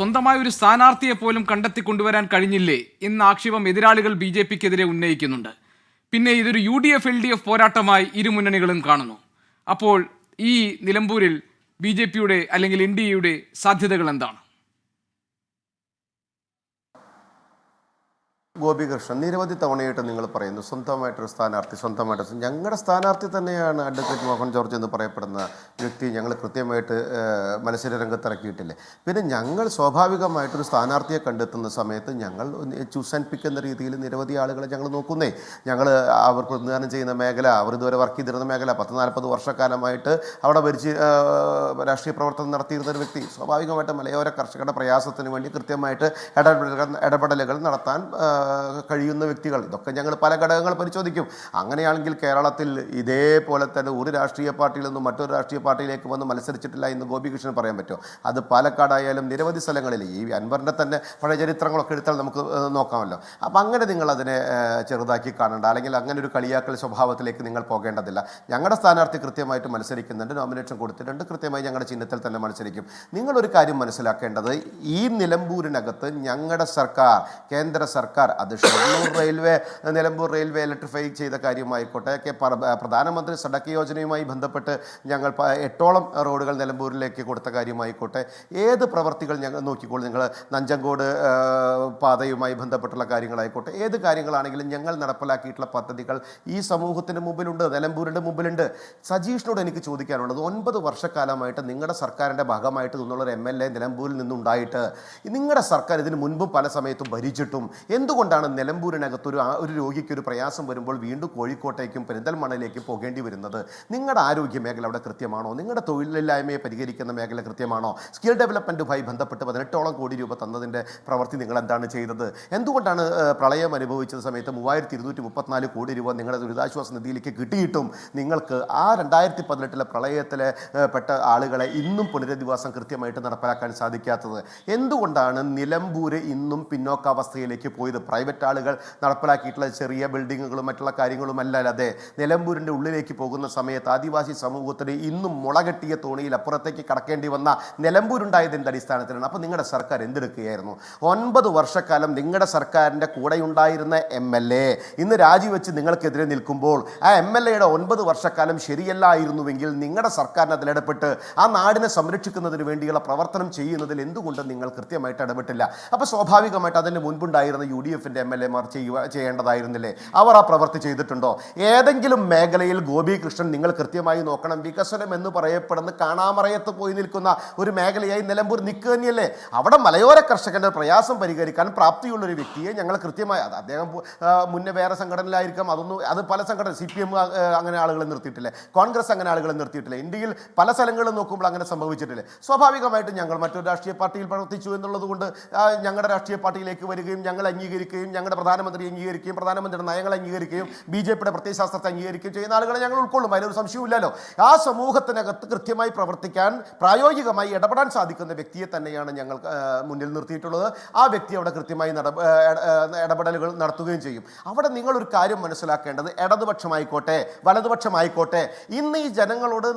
സ്വന്തമായ ഒരു സ്ഥാനാർത്ഥിയെ പോലും കണ്ടെത്തി കൊണ്ടുവരാൻ കഴിഞ്ഞില്ലേ എന്ന ആക്ഷേപം എതിരാളികൾ BJPക്കെതിരെ ഉന്നയിക്കുന്നുണ്ട്. പിന്നെ ഇതൊരു UDF LDF പോരാട്ടമായി ഇരു മുന്നണികളും കാണുന്നു. അപ്പോൾ ഈ നിലമ്പൂരിൽ BJPയുടെ അല്ലെങ്കിൽ NDAയുടെ സാധ്യതകൾ എന്താണ്? ഗോപികൃഷ്ണൻ, നിരവധി തവണയായിട്ട് നിങ്ങൾ പറയുന്നു സ്വന്തമായിട്ടൊരു സ്ഥാനാർത്ഥി. ഞങ്ങളുടെ സ്ഥാനാർത്ഥി തന്നെയാണ് അഡ്വക്കേറ്റ് മോഹൻ ജോർജ് എന്ന് പറയപ്പെടുന്ന വ്യക്തി. ഞങ്ങൾ കൃത്യമായിട്ട് മത്സര രംഗത്തിറക്കിയിട്ടില്ലേ. പിന്നെ ഞങ്ങൾ സ്വാഭാവികമായിട്ടൊരു സ്ഥാനാർത്ഥിയെ കണ്ടെത്തുന്ന സമയത്ത് ഞങ്ങൾ ചൂസ് ആൻഡ് പിക്ക് എന്ന രീതിയിൽ നിരവധി ആളുകളെ ഞങ്ങൾ നോക്കുന്നേ. ഞങ്ങൾ അവർ പ്രതിനിധാനം ചെയ്യുന്ന മേഖല, അവർ ഇതുവരെ വർക്ക് ചെയ്തിരുന്ന മേഖല, 10-40 വർഷക്കാലമായിട്ട് അവിടെ ഭരിച്ച് രാഷ്ട്രീയ പ്രവർത്തനം നടത്തിയിരുന്ന ഒരു വ്യക്തി, സ്വാഭാവികമായിട്ട് മലയോര കർഷകരുടെ പ്രയാസത്തിന് വേണ്ടി കൃത്യമായിട്ട് ഇടപെടലുകൾ നടത്താൻ കഴിയുന്ന വ്യക്തികൾ. ഇതൊക്കെ ഞങ്ങൾ പല ഘടകങ്ങൾ പരിശോധിക്കും. അങ്ങനെയാണെങ്കിൽ കേരളത്തിൽ ഇതേപോലെ തന്നെ ഒരു രാഷ്ട്രീയ പാർട്ടിയിൽ നിന്നും മറ്റൊരു രാഷ്ട്രീയ പാർട്ടിയിലേക്ക് വന്ന് മത്സരിച്ചിട്ടില്ല എന്ന് ഗോപികൃഷ്ണൻ പറയാൻ പറ്റുമോ? അത് പാലക്കാടായാലും നിരവധി സ്ഥലങ്ങളിൽ ഈ അൻവറിൻ്റെ തന്നെ പഴയ ചരിത്രങ്ങളൊക്കെ എടുത്താൽ നമുക്ക് നോക്കാമല്ലോ. അപ്പം അങ്ങനെ നിങ്ങളതിനെ ചെറുതാക്കി കാണണ്ട, അല്ലെങ്കിൽ അങ്ങനെ ഒരു കളിയാക്കൽ സ്വഭാവത്തിലേക്ക് നിങ്ങൾ പോകേണ്ടതില്ല. ഞങ്ങളുടെ സ്ഥാനാർത്ഥി കൃത്യമായിട്ട് മത്സരിക്കുന്നുണ്ട്, നോമിനേഷൻ കൊടുത്തിട്ടുണ്ട്, കൃത്യമായി ഞങ്ങളുടെ ചിഹ്നത്തിൽ തന്നെ മത്സരിക്കും. നിങ്ങളൊരു കാര്യം മനസ്സിലാക്കേണ്ടത്, ഈ നിലമ്പൂരിനകത്ത് ഞങ്ങളുടെ സർക്കാർ, കേന്ദ്ര സർക്കാർ, അത് നിലമ്പൂർ റെയിൽവേ ഇലക്ട്രിഫൈ ചെയ്ത കാര്യമായിക്കോട്ടെ, പ്രധാനമന്ത്രി സഡക്ക് യോജനയുമായി ബന്ധപ്പെട്ട് ഞങ്ങൾ 8ഓളം റോഡുകൾ നിലമ്പൂരിലേക്ക് കൊടുത്ത കാര്യമായിക്കോട്ടെ, ഏത് പ്രവർത്തികൾ ഞങ്ങൾ നോക്കിക്കോളൂ. നിങ്ങൾ നഞ്ചങ്കോട് പാതയുമായി ബന്ധപ്പെട്ടുള്ള കാര്യങ്ങളായിക്കോട്ടെ, ഏത് കാര്യങ്ങളാണെങ്കിലും ഞങ്ങൾ നടപ്പിലാക്കിയിട്ടുള്ള പദ്ധതികൾ ഈ സമൂഹത്തിൻ്റെ മുമ്പിലുണ്ട്, നിലമ്പൂരിൻ്റെ മുമ്പിലുണ്ട്. സജീഷിനോട് എനിക്ക് ചോദിക്കാനുള്ളത്, 9 വർഷക്കാലമായിട്ട് നിങ്ങളുടെ സർക്കാരിൻ്റെ ഭാഗമായിട്ട് നിന്നുള്ളൊരു MLA നിലമ്പൂരിൽ നിന്നുണ്ടായിട്ട് നിങ്ങളുടെ സർക്കാർ ഇതിന് മുൻപും പല സമയത്തും ഭരിച്ചിട്ടും എന്തുകൊണ്ടാണ് നിലമ്പൂരിനകത്തൊരു രോഗിക്ക് ഒരു പ്രയാസം വരുമ്പോൾ വീണ്ടും കോഴിക്കോട്ടേക്കും പെരിന്തൽമണ്ണയിലേക്കും പോകേണ്ടി വരുന്നത്? നിങ്ങളുടെ ആരോഗ്യ മേഖല അവിടെ കൃത്യമാണോ? നിങ്ങളുടെ തൊഴിലില്ലായ്മയെ പരിഹരിക്കുന്ന മേഖല കൃത്യമാണോ? സ്കിൽ ഡെവലപ്മെൻറ്റുമായി ബന്ധപ്പെട്ട് 18ഓളം കോടി രൂപ തന്നതിൻ്റെ പ്രവൃത്തി നിങ്ങൾ എന്താണ് ചെയ്തത്? എന്തുകൊണ്ടാണ് പ്രളയം അനുഭവിച്ച സമയത്ത് 3234 കോടി രൂപ നിങ്ങളുടെ ദുരിതാശ്വാസ നിധിയിലേക്ക് കിട്ടിയിട്ടും നിങ്ങൾക്ക് ആ 2018 പ്രളയത്തിലെ പെട്ട ആളുകളെ ഇന്നും പുനരധിവാസം കൃത്യമായിട്ട് നടപ്പിലാക്കാൻ സാധിക്കാത്തത്? എന്തുകൊണ്ടാണ് നിലമ്പൂര് ഇന്നും പിന്നോക്കാവസ്ഥയിലേക്ക് പോയത്? പ്രൈവറ്റ് ആളുകൾ നടപ്പിലാക്കിയിട്ടുള്ള ചെറിയ ബിൽഡിങ്ങുകളും മറ്റുള്ള കാര്യങ്ങളും അല്ലാതെ നിലമ്പൂരിൻ്റെ ഉള്ളിലേക്ക് പോകുന്ന സമയത്ത് ആദിവാസി സമൂഹത്തിന് ഇന്നും മുളകെട്ടിയ തോണിയിൽ അപ്പുറത്തേക്ക് കടക്കേണ്ടി വന്ന നിലമ്പൂരുണ്ടായതിൻ്റെ അടിസ്ഥാനത്തിലാണ്. അപ്പോൾ നിങ്ങളുടെ സർക്കാർ എന്തെടുക്കുകയായിരുന്നു? 9 വർഷക്കാലം നിങ്ങളുടെ സർക്കാരിൻ്റെ കൂടെയുണ്ടായിരുന്ന MLA ഇന്ന് രാജിവെച്ച് നിങ്ങൾക്കെതിരെ നിൽക്കുമ്പോൾ ആ MLAയുടെ 9 വർഷക്കാലം ശരിയല്ലായിരുന്നുവെങ്കിൽ നിങ്ങളുടെ സർക്കാരിന് അതിലിടപെട്ട് ആ നാടിനെ സംരക്ഷിക്കുന്നതിന് വേണ്ടിയുള്ള പ്രവർത്തനം ചെയ്യുന്നതിൽ എന്തുകൊണ്ട് നിങ്ങൾ കൃത്യമായിട്ട് ഇടപെട്ടില്ല? അപ്പോൾ സ്വാഭാവികമായിട്ട് അതിന് മുൻപുണ്ടായിരുന്ന UDFൻ്റെ MLAമാർ ചെയ്യേണ്ടതായിരുന്നില്ലേ? അവർ ആ പ്രവൃത്തി ചെയ്തിട്ടുണ്ടോ? ഏതെങ്കിലും മേഖലയിൽ ഗോപികൃഷ്ണൻ നിങ്ങൾ കൃത്യമായി നോക്കണം. വികസനം എന്ന് പറയപ്പെടുന്ന കാണാമറയത്ത് പോയി നിൽക്കുന്ന ഒരു മേഖലയായി നിലമ്പൂർ നിൽക്കുക തന്നെയല്ലേ? അവിടെ മലയോര കർഷകന്റെ പ്രയാസം പരിഹരിക്കാൻ പ്രാപ്തിയുള്ളൊരു വ്യക്തിയെ ഞങ്ങൾ കൃത്യമായി, അദ്ദേഹം മുന്നേ വേറെ സംഘടനയിലായിരിക്കാം, അത് പല സംഘടന, CPM അങ്ങനെ ആളുകളെ നിർത്തിയിട്ടില്ലേ, കോൺഗ്രസ് അങ്ങനെ ആളുകളെ നിർത്തിയിട്ടില്ല, ഇന്ത്യയിൽ പല സ്ഥലങ്ങളിലും നോക്കുമ്പോൾ അങ്ങനെ സംഭവിച്ചിട്ടില്ലേ? സ്വാഭാവികമായിട്ടും ഞങ്ങൾ മറ്റൊരു രാഷ്ട്രീയ പാർട്ടിയിൽ പ്രവർത്തിച്ചു എന്നുള്ളത് കൊണ്ട് ഞങ്ങളുടെ രാഷ്ട്രീയ പാർട്ടിയിലേക്ക് വരികയും ഞങ്ങൾ അംഗീകരിക്കുകയും ഞങ്ങളുടെ പ്രധാനമന്ത്രി അംഗീകരിക്കുകയും പ്രധാനമന്ത്രിയുടെ നയങ്ങൾ അംഗീകരിക്കുകയും BJPയുടെ പ്രത്യയശാസ്ത്രത്തെ അംഗീകരിക്കുകയും ചെയ്യുന്ന ആളുകളെ ഞങ്ങൾ ഉൾക്കൊള്ളും. അതിലൊരു സംശയമില്ലല്ലോ. ആ സമൂഹത്തിനകത്ത് കൃത്യമായി പ്രവർത്തിക്കാൻ, പ്രായോഗികമായി ഇടപെടാൻ സാധിക്കുന്ന വ്യക്തിയെ തന്നെയാണ് ഞങ്ങൾ മുന്നിൽ നിർത്തിയിട്ടുള്ളത്. ആ വ്യക്തി അവിടെ കൃത്യമായി ഇടപെടലുകൾ നടത്തുകയും ചെയ്യും. അവിടെ നിങ്ങളൊരു കാര്യം മനസ്സിലാക്കേണ്ടത്, ഇടതുപക്ഷമായിക്കോട്ടെ വലതുപക്ഷമായിക്കോട്ടെ, ഇന്ന് ഈ ജനങ്ങളോട്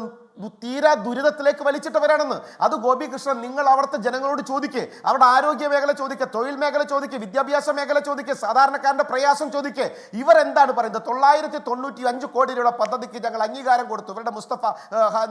തീരാ ദുരിതത്തിലേക്ക് വലിച്ചിട്ടവരാണെന്ന്. അത് ഗോപികൃഷ്ണൻ നിങ്ങൾ അവിടുത്തെ ജനങ്ങളോട് ചോദിക്കേ. അവിടെ ആരോഗ്യ മേഖല ചോദിക്കുക, തൊഴിൽ മേഖല ചോദിക്കുക, വിദ്യാഭ്യാസ മേഖല ചോദിക്കുക, സാധാരണക്കാരൻ്റെ പ്രയാസം ചോദിക്കേ. ഇവരെന്താണ് പറയുന്നത്? 995 കോടി രൂപ പദ്ധതിക്ക് ഞങ്ങൾ അംഗീകാരം കൊടുത്തു. ഇവരുടെ മുസ്തഫ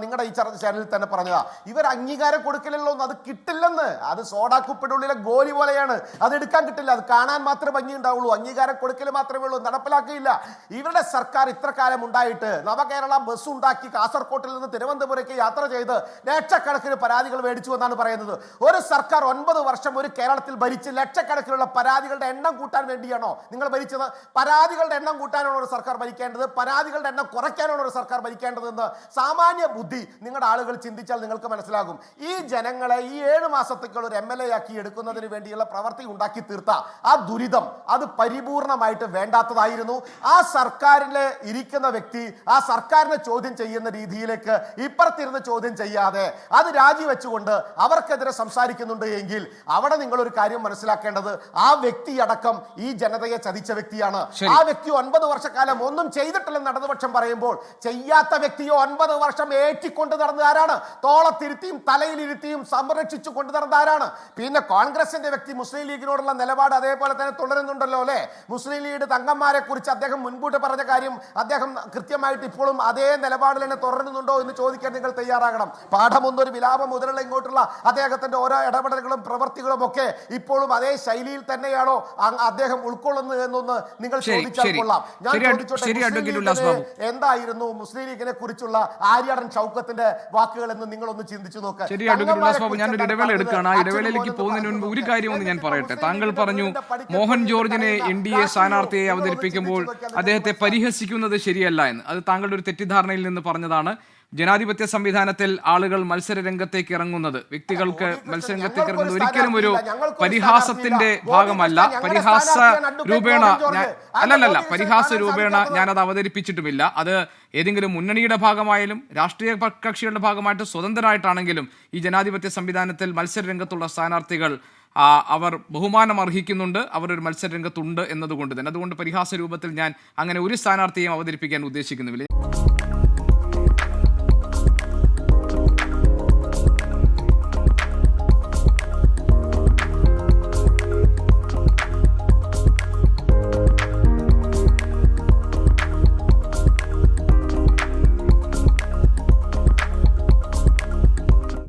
നിങ്ങളുടെ ഈ ചാനലിൽ തന്നെ പറഞ്ഞതാ. ഇവർ അംഗീകാരം കൊടുക്കില്ലല്ലോ, അത് കിട്ടില്ലെന്ന്. അത് സോഡാക്കുപ്പിയുടെ ഉള്ളിലെ ഗോലി പോലെയാണ്, അത് എടുക്കാൻ കിട്ടില്ല. അത് കാണാൻ മാത്രമേ ഭംഗി ഉണ്ടാവുള്ളൂ, അംഗീകാരം കൊടുക്കൽ മാത്രമേ ഉള്ളൂ, നടപ്പിലാക്കിയില്ല. ഇവരുടെ സർക്കാർ ഇത്ര കാലം ഉണ്ടായിട്ട് നവകേരള ബസ് ഉണ്ടാക്കി കാസർകോട്ടിൽ നിന്ന് തിരുവനന്തപുരത്തേക്ക് യാത്ര ചെയ്ത് ലക്ഷക്കണക്കിന് പരാതികൾ മേടിച്ചു എന്നാണ് പറയുന്നത്. ഒരു സർക്കാർ 9 വർഷം ഒരു കേരളത്തിൽ ഭരിച്ച് ലക്ഷക്കണക്കിനുള്ള പരാതികളുടെ എണ്ണം കൂട്ടാൻ വേണ്ടിയാണോ നിങ്ങൾ ഭരിച്ചത്? പരാതികളുടെ എണ്ണം കൂട്ടാനാണോ ഒരു സർക്കാർ ഭരിക്കേണ്ടത്? പരാതികളുടെ എണ്ണം കുറയ്ക്കാനാണോ ഒരു സർക്കാർ ഭരിക്കേണ്ടതെന്ന് സാമാന്യ ബുദ്ധി നിങ്ങളുടെ ആളുകൾ ചിന്തിച്ചാൽ നിങ്ങൾക്ക് മനസ്സിലാകും. ഈ ജനങ്ങളെ ഈ 7 മാസത്തേക്കുള്ള ഒരു MLA ആക്കി എടുക്കുന്നതിന് വേണ്ടിയുള്ള പ്രവൃത്തി ഉണ്ടാക്കി തീർത്ത ആ ദുരിതം, അത് പരിപൂർണമായിട്ട് വേണ്ടാത്തതായിരുന്നു. ആ സർക്കാരിൽ ഇരിക്കുന്ന വ്യക്തി ആ സർക്കാരിനെ ചോദ്യം ചെയ്യുന്ന രീതിയിലേക്ക് ഇപ്പുറത്തിരുന്ന് ചോദ്യം ചെയ്യാതെ അത് രാജിവെച്ചുകൊണ്ട് അവർക്കെതിരെ സംസാരിക്കുന്നുണ്ട് എങ്കിൽ അവിടെ നിങ്ങൾ ഒരു കാര്യം മനസ്സിലാക്കേണ്ടത് ആ വ്യക്തിയടക്കം ഈ ജനതയെ ചതിച്ച വ്യക്തിയാണ്. ആ വ്യക്തി 9 വർഷക്കാലം ഒന്നും ചെയ്തിട്ടില്ലെന്ന് ഇടതുപക്ഷം പറയുമ്പോൾ ചെയ്യാത്ത വ്യക്തിയോ 9 വർഷം ഏറ്റിക്കൊണ്ട് നടന്ന ആരാണ്? തോളത്തിരുത്തിയും തലയിലിരുത്തിയും സംരക്ഷിച്ചു കൊണ്ട് നടന്ന ആരാണ്? പിന്നെ കോൺഗ്രസിന്റെ വ്യക്തി മുസ്ലിം ലീഗിനോടുള്ള നിലപാട് അതേപോലെ തന്നെ തുടരുന്നുണ്ടല്ലോ അല്ലെ? മുസ്ലിം ലീഗ് തങ്ങന്മാരെ കുറിച്ച് അദ്ദേഹം മുൻകൂട്ടി പറഞ്ഞ കാര്യം അദ്ദേഹം കൃത്യമായിട്ട് ഇപ്പോഴും അതേ നിലപാടിൽ തന്നെ തുടരുന്നുണ്ടോ എന്ന് ചോദിക്കാൻ നിങ്ങൾ തയ്യാറാകണം. പാഠമൊന്നൊരു വിലാപം മുതലുള്ള ഇങ്ങോട്ടുള്ള അദ്ദേഹത്തിന്റെ ഓരോ ഇടപെടലുകളും പ്രവൃത്തികളും ഒക്കെ ഇപ്പോഴും അതേ ശൈലിയിൽ തന്നെയാണോ അദ്ദേഹം ഉൾക്കൊള്ളുന്നത് എന്നൊന്ന് നിങ്ങൾ ചോദിച്ചാൽ കൊള്ളാം. ഞാൻ ചോദിച്ചോട്ടെ, എന്തായിരുന്നു മുസ്ലിം ലീഗിനെ കുറിച്ചുള്ള ആര്യാടൻ ഷൗക്കത്തിന്റെ വാക്കുകൾ എന്ന് നിങ്ങളൊന്ന് ചിന്തിച്ചു നോക്ക്. ഞാനൊരു ഇടവേള എടുക്കുകയാണ്. ആ ഇടവേളയിലേക്ക് പോകുന്നതിന് മുൻപ് ഒരു കാര്യമൊന്ന് ഞാൻ പറയട്ടെ. താങ്കൾ പറഞ്ഞു മോഹൻ ജോർജിനെ NDA സ്ഥാനാർത്ഥിയെ അവതരിപ്പിക്കുമ്പോൾ അദ്ദേഹത്തെ പരിഹസിക്കുന്നത് ശരിയല്ല എന്ന്. അത് താങ്കളുടെ ഒരു തെറ്റിദ്ധാരണയിൽ നിന്ന് പറഞ്ഞതാണ്. ജനാധിപത്യ സംവിധാനത്തിൽ ആളുകൾ മത്സര രംഗത്തേക്ക് ഇറങ്ങുന്നത്, വ്യക്തികൾക്ക് മത്സരരംഗത്തേക്ക് ഇറങ്ങുന്നത് ഒരിക്കലും ഒരു പരിഹാസത്തിന്റെ ഭാഗമല്ല. പരിഹാസ രൂപേണ പരിഹാസ രൂപേണ ഞാനത് അവതരിപ്പിച്ചിട്ടുമില്ല. അത് ഏതെങ്കിലും മുന്നണിയുടെ ഭാഗമായാലും രാഷ്ട്രീയ കക്ഷികളുടെ ഭാഗമായിട്ട് സ്വതന്ത്രരായിട്ടാണെങ്കിലും ഈ ജനാധിപത്യ സംവിധാനത്തിൽ മത്സര രംഗത്തുള്ള സ്ഥാനാർത്ഥികൾ അവർ ബഹുമാനം അർഹിക്കുന്നുണ്ട്, അവർ ഒരു മത്സര രംഗത്തുണ്ട് എന്നതുകൊണ്ട് തന്നെ. അതുകൊണ്ട് പരിഹാസ രൂപത്തിൽ ഞാൻ അങ്ങനെ ഒരു സ്ഥാനാർത്ഥിയെയും അവതരിപ്പിക്കാൻ ഉദ്ദേശിക്കുന്നുമില്ല.